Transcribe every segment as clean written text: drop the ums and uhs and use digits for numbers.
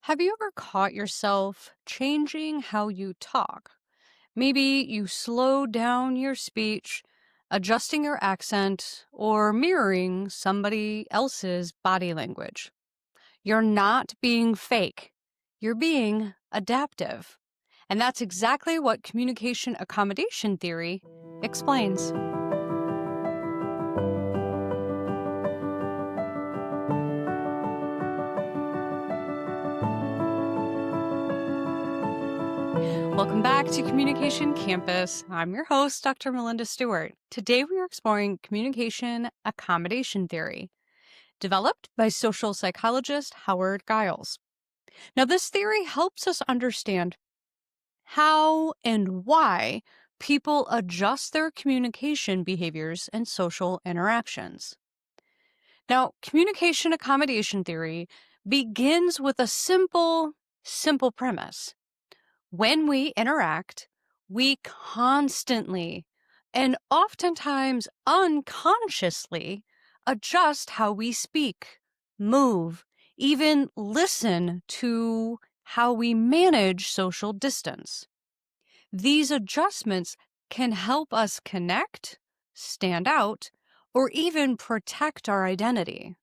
Have you ever caught yourself changing how you talk? Maybe you slow down your speech, adjusting your accent, or mirroring somebody else's body language. You're not being fake, you're being adaptive. And that's exactly what communication accommodation theory explains. Welcome back to Communication Campus. I'm your host, Dr. Malynnda Stewart. Today we are exploring communication accommodation theory, developed by social psychologist Howard Giles. Now, this theory helps us understand how and why people adjust their communication behaviors and social interactions. Now, communication accommodation theory begins with a simple premise. When we interact, we constantly and oftentimes unconsciously adjust how we speak, move, even listen to how we manage social distance. These adjustments can help us connect, stand out, or even protect our identity.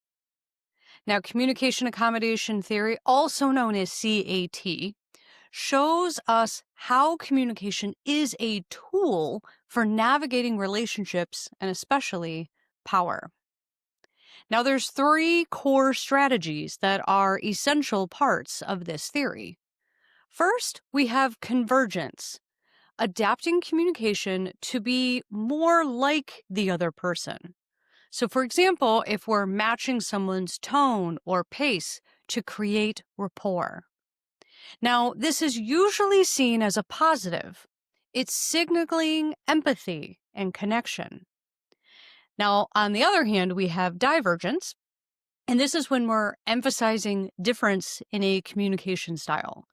Now, communication accommodation theory, also known as CAT, shows us how communication is a tool for navigating relationships and especially power. Now, there's three core strategies that are essential parts of this theory. First, we have convergence, adapting communication to be more like the other person. So, for example, if we're matching someone's tone or pace to create rapport. Now, this is usually seen as a positive. It's signaling empathy and connection. Now, on the other hand, we have divergence, and this is when we're emphasizing difference in a communication style.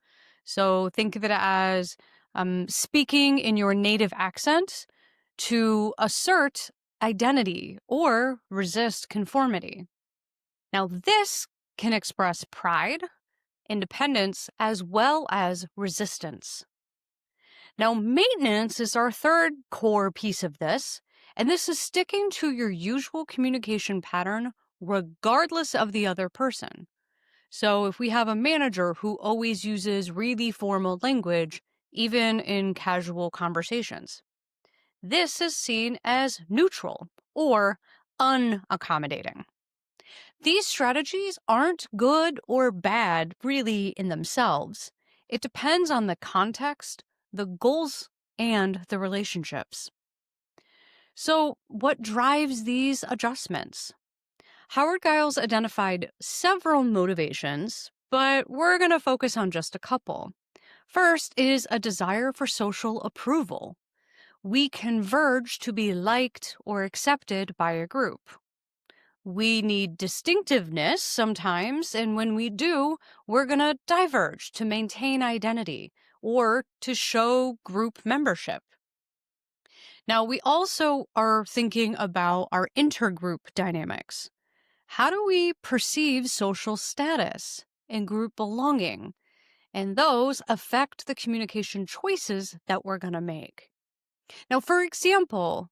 So think of it as speaking in your native accent to assert identity or resist conformity. Now, this can express pride, independence, as well as resistance. Now, maintenance is our third core piece of this, and this is sticking to your usual communication pattern regardless of the other person. So, if we have a manager who always uses really formal language, even in casual conversations, this is seen as neutral or unaccommodating. These strategies aren't good or bad really in themselves. It depends on the context, the goals, and the relationships. So, what drives these adjustments? Howard Giles identified several motivations, but we're going to focus on just a couple. First is a desire for social approval. We converge to be liked or accepted by a group. We need distinctiveness sometimes, and when we do, we're going to diverge to maintain identity or to show group membership. Now, we also are thinking about our intergroup dynamics. How do we perceive social status and group belonging? And those affect the communication choices that we're going to make. Now, for example,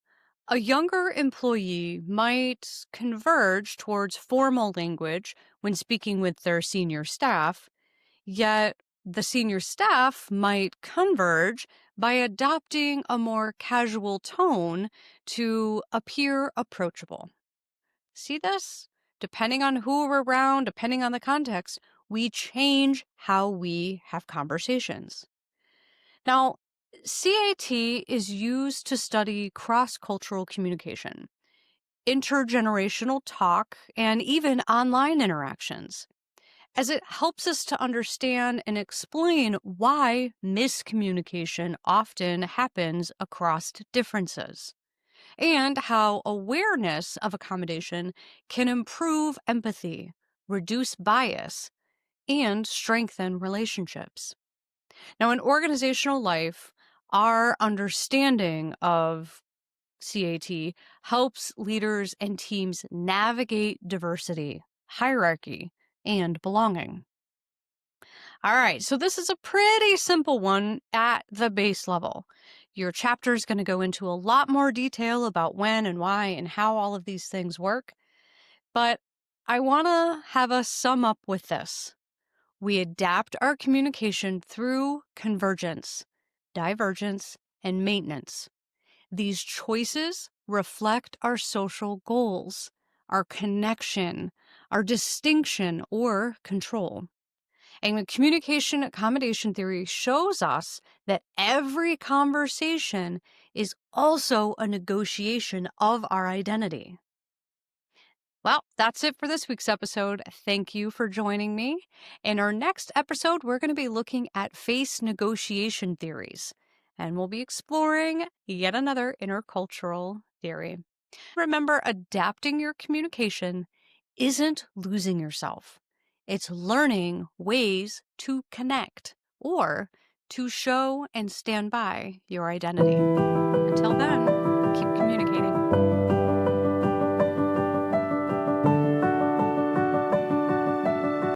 a younger employee might converge towards formal language when speaking with their senior staff, yet the senior staff might converge by adopting a more casual tone to appear approachable. See this? Depending on who we're around, depending on the context, we change how we have conversations. Now, CAT is used to study cross-cultural communication, intergenerational talk, and even online interactions, as it helps us to understand and explain why miscommunication often happens across differences, and how awareness of accommodation can improve empathy, reduce bias, and strengthen relationships. Now, in organizational life, our understanding of CAT helps leaders and teams navigate diversity, hierarchy, and belonging. All right, so this is a pretty simple one at the base level. Your chapter is going to go into a lot more detail about when and why and how all of these things work. But I want to have us sum up with this. We adapt our communication through convergence, divergence, and maintenance. These choices reflect our social goals, our connection, our distinction, or control. And the communication accommodation theory shows us that every conversation is also a negotiation of our identity. Well, that's it for this week's episode. Thank you for joining me. In our next episode, we're going to be looking at face negotiation theories, and we'll be exploring yet another intercultural theory. Remember, adapting your communication isn't losing yourself, it's learning ways to connect or to show and stand by your identity. Until then.